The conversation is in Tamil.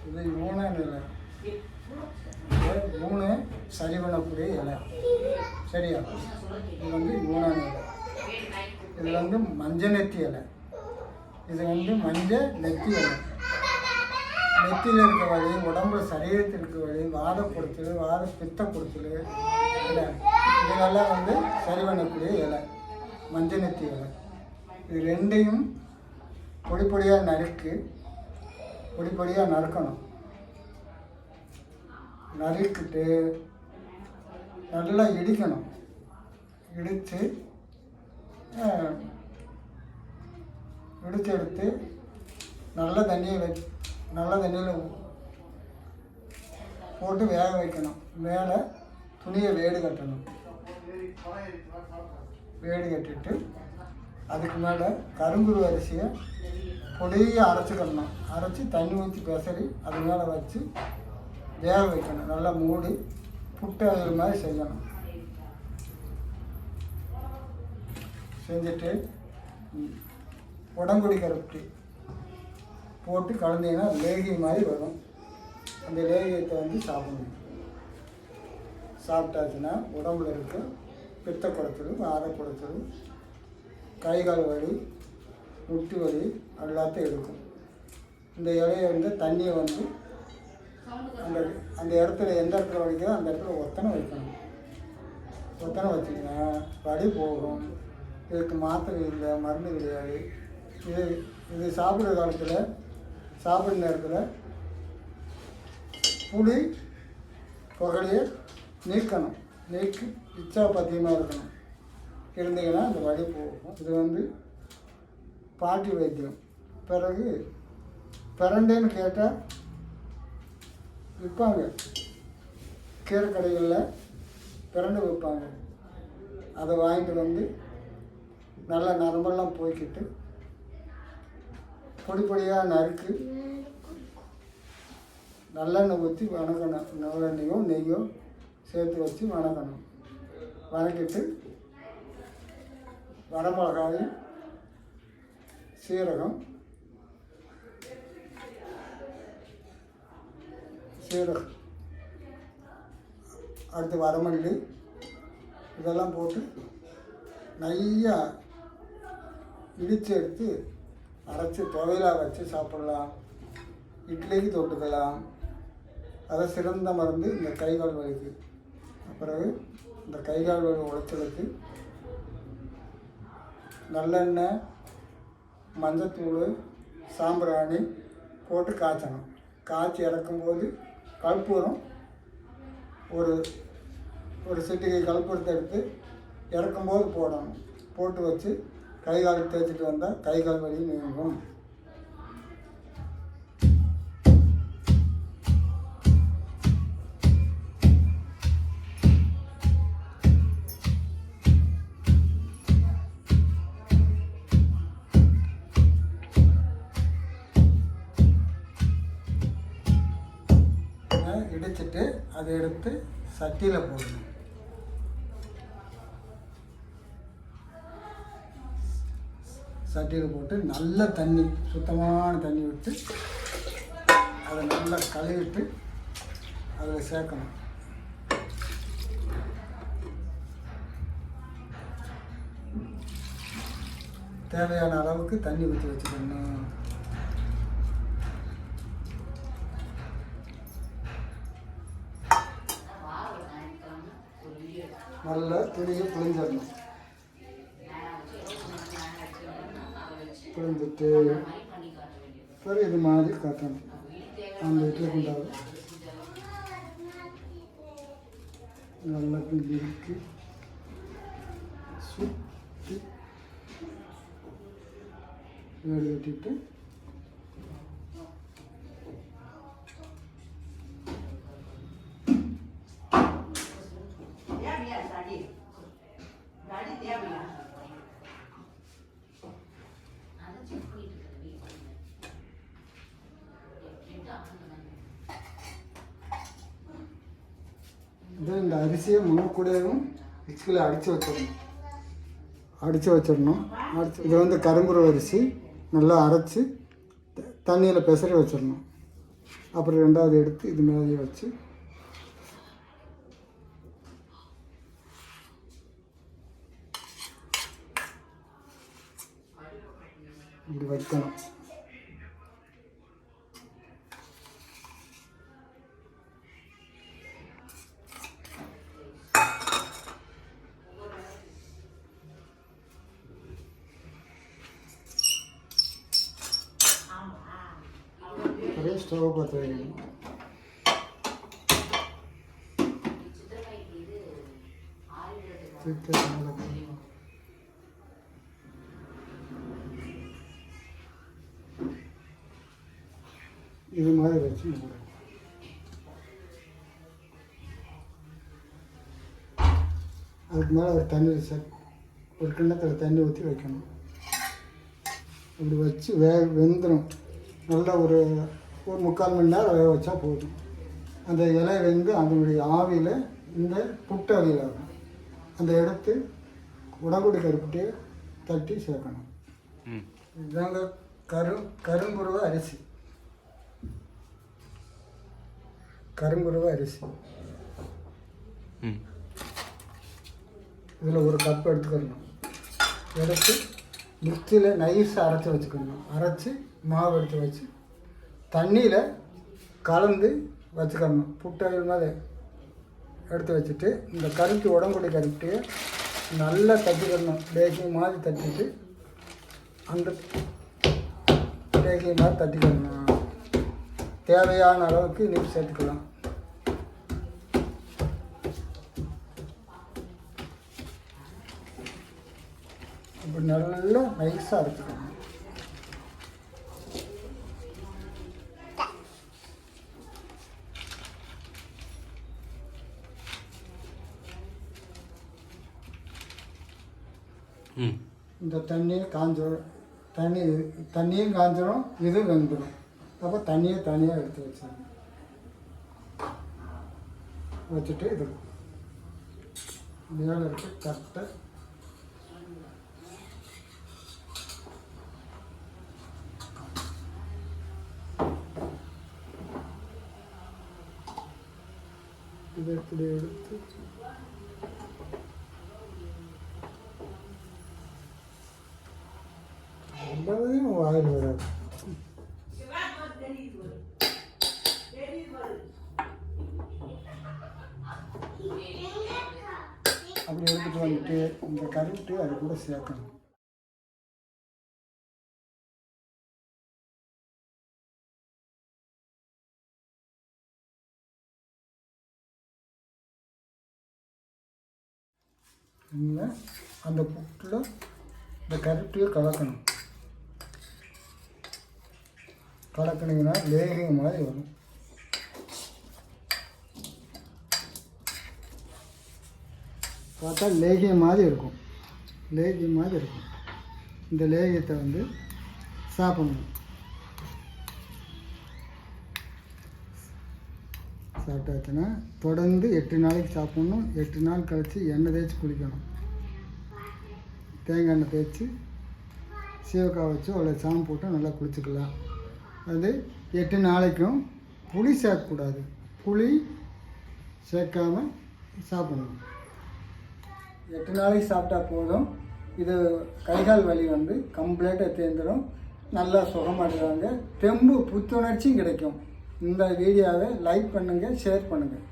இது யூனான் இலை. மூணு சரி பண்ணக்கூடிய இலை. சரியா? இது வந்து யூனான் இலை. இது வந்து மஞ்சள் நெத்தி இலை. இது வந்து மஞ்சள் நெத்தி இலை. நெத்தியில் இருக்க வழி, உடம்புல சரீரத்தில் இருக்க வழி, வாத கொடுத்தல், வாத பித்த கொடுத்தல் இல்லை, இதெல்லாம் வந்து சரி பண்ணக்கூடிய இலை மஞ்சள் நெத்தி இலை. இது ரெண்டையும் பொடி பொடியாக நறுக்கணும். நறுக்கிட்டு நல்லா இடிக்கணும். இடித்து எடுத்து நல்ல தண்ணியில் போட்டு வேக வைக்கணும். மேலே துணியை வேடு கட்டணும். வேடு கட்டிட்டு அதுக்கு மேலே கருங்குரு அரிசியை பொடியாக அரைச்சிக்கணும். அரைச்சி தண்ணி ஊற்றி பெசரி அது மேலே வச்சு வேக வைக்கணும். நல்லா மூடி புட்டு அது மாதிரி செய்யணும். செஞ்சுட்டு உடம்புடி கருப்பட்டி போட்டு கலந்தீங்கன்னா லேகியம் மாதிரி வரும். அந்த லேகியத்தை வந்து சாப்பிடணும். சாப்பிட்டாச்சுன்னா உடம்புல இருக்க பித்த குறைச்சல், வாத குறைச்சல், கை கால் வலி, முட்டி வலி எல்லாத்தையும் எடுக்கும். இந்த இலையை வந்து தண்ணியை வந்து அந்த இடத்துல எந்த இடத்துல வலிக்கிறோ அந்த இடத்துல ஒத்தனை வைக்கணும். ஒத்தனை வச்சிங்கன்னா வலி போகும். இதுக்கு மாத்திரை இல்லை, மருந்து கிடையாது. இது சாப்பிட்ற காலத்தில், சாப்பிட்ற நேரத்தில் புளி புகழையை நீக்கணும். நீக்கி இச்சா பத்தியமாக இருக்கணும். இருந்தீங்கன்னா அந்த வலி போகும். இது வந்து பாட்டி வைத்தியம். பிறகு பிரண்டைன்னு கேட்டால் விற்பாங்க. கீரை கடைகளில் பிரண்டை விற்பாங்க. அதை வாங்கிட்டு வந்து நல்லா நரம்பெல்லாம் போய்க்கிட்டு பொடி பொடியாக நறுக்கு நல்லெண்ணெய் ஊற்றி வணக்கணும். நல்லெண்ணெயோ நெய்யோ சேர்த்து வச்சு வணக்கணும். வணக்கிட்டு வரமிளகாய், சீரகம் அடுத்து வரமல்லி இதெல்லாம் போட்டு நையா இடித்து எடுத்து அரைச்சி துவையலாக வச்சு சாப்பிட்லாம். இட்லிக்கு தொட்டுக்கலாம். அதை சிறந்த மருந்து இந்த கைகால் வலிக்கு. பிறகு இந்த கைகால் வலி உளைச்சலுக்கு நல்லெண்ணெய், மஞ்சத்தூள், சாம்பிராணி போட்டு காய்ச்சணும். காய்ச்சி இறக்கும்போது கற்பூரம் ஒரு சிட்டிகை கற்பூரத்தை எடுத்து இறக்கும்போது போடணும். போட்டு வச்சு கை கால் தேய்ச்சிட்டு வந்தால் கை கால் வலி நீங்கும். இடிச்சிட்டு அதை எடுத்து சட்டியில் போடணும். சட்டியில் போட்டு நல்ல தண்ணி, சுத்தமான தண்ணி விட்டு அதை நல்லா கழுவிட்டு அதில் சேர்க்கணும். தேவையான அளவுக்கு தண்ணி ஊற்றி வச்சுக்கணும். நல்லா துணியை புழிஞ்சிடணும். புழிஞ்சிட்டு பிறகு இது மாதிரி கட்டணும். அந்த இட்லி குண்டாவை நல்லா இறுக்கி சுற்றி வேடு கட்டிட்டு இந்த அரிசியை முழுக்கூடையும் மிக்ஸியில் அடித்து வச்சிடணும். இது வந்து கருங்குரு அரிசி நல்லா அரைச்சி தண்ணியில் பெசரி வச்சிடணும். அப்புறம் ரெண்டாவது எடுத்து இது மேலேயே வச்சு இப்படி வைக்கணும். அப்படியே ஸ்டவ் பற்ற வைக்கணும். இது மாதிரி வச்சு மூடணும். அதுக்கு மேலே ஒரு தண்ணி ஒரு கிண்ணத்தில் தண்ணி ஊற்றி வைக்கணும். இப்படி வச்சு வெந்துடும். நல்லா ஒரு 3/4 மணி நேரம் வேக வச்சா போதும். அந்த இலை வெந்து அதனுடைய ஆவியில் இந்த புட்டு அவியல் ஆகும். அந்த எடுத்து உடம்புடி கருப்பட்டியை தட்டி சேர்க்கணும். இதாங்க கருங்குருவ அரிசி. கருங்குருவ அரிசி இதில் ஒரு கப் எடுத்துக்கணும். எடுத்து மிக்சியில் நைஸாக அரைச்சி வச்சுக்கணும். அரைச்சி மாவு எடுத்து வச்சு தண்ணியில் கலந்து வச்சுக்கணும். புட்டவில் மாதிரி எடுத்து வச்சுட்டு இந்த கருப்பி உடம்புடி கருப்பட்டியை நல்லா தட்டிக்கணும். பேக்கிங் மாதிரி தட்டிட்டு அந்த பேக்கிங் மாதிரி தட்டிக்கணும். தேவையான அளவுக்கு நீர் சேர்த்துக்கலாம். இப்படி நல்லா நைஸாக அரைச்சிக்கணும். இந்த தண்ணியை தண்ணியும் காஞ்சிடும், இது வெந்துடும். அப்போ தண்ணியை தனியாக எடுத்து வச்சுட்டு இது மேலே இருக்க கட்டை இதை இப்படி எடுத்து எல்லாத்தையும் வாயில் வராது. அப்படி எடுத்துகிட்டு வந்துட்டு இந்த கருட்டு அது கூட சேர்க்கணும். அந்த புட்டில் இந்த கருட்டையை கலக்கணும். கலக்கினீங்கன்னா லேகியம் மாதிரி வரும். பார்த்தா லேகியம் மாதிரி இருக்கும். இந்த லேகியத்தை சாப்பிடணும். சாப்பிட்டாச்சுன்னா தொடர்ந்து 8 நாளைக்கு சாப்பிட்ணும். 8 நாள் கழித்து எண்ணெய் தேய்ச்சி குளிக்கணும். தேங்காய் எண்ணெய் தேய்ச்சி சீவக்காய் வச்சு அதில் சாம்பு போட்டு நல்லா குளிச்சுக்கலாம். அது 8 நாளைக்கும் புளி சேர்க்கக்கூடாது. புளி சேர்க்காமல் சாப்பிடணும். 8 நாளைக்கு சாப்பிட்டா போதும். இது கைகால் வலி கம்ப்ளீட்டாக தேர்ந்துடும். நல்லா சுகமாடுவாங்க. தெம்பு புத்துணர்ச்சியும் கிடைக்கும். இந்த வீடியோவை லைக் பண்ணுங்கள், ஷேர் பண்ணுங்கள்.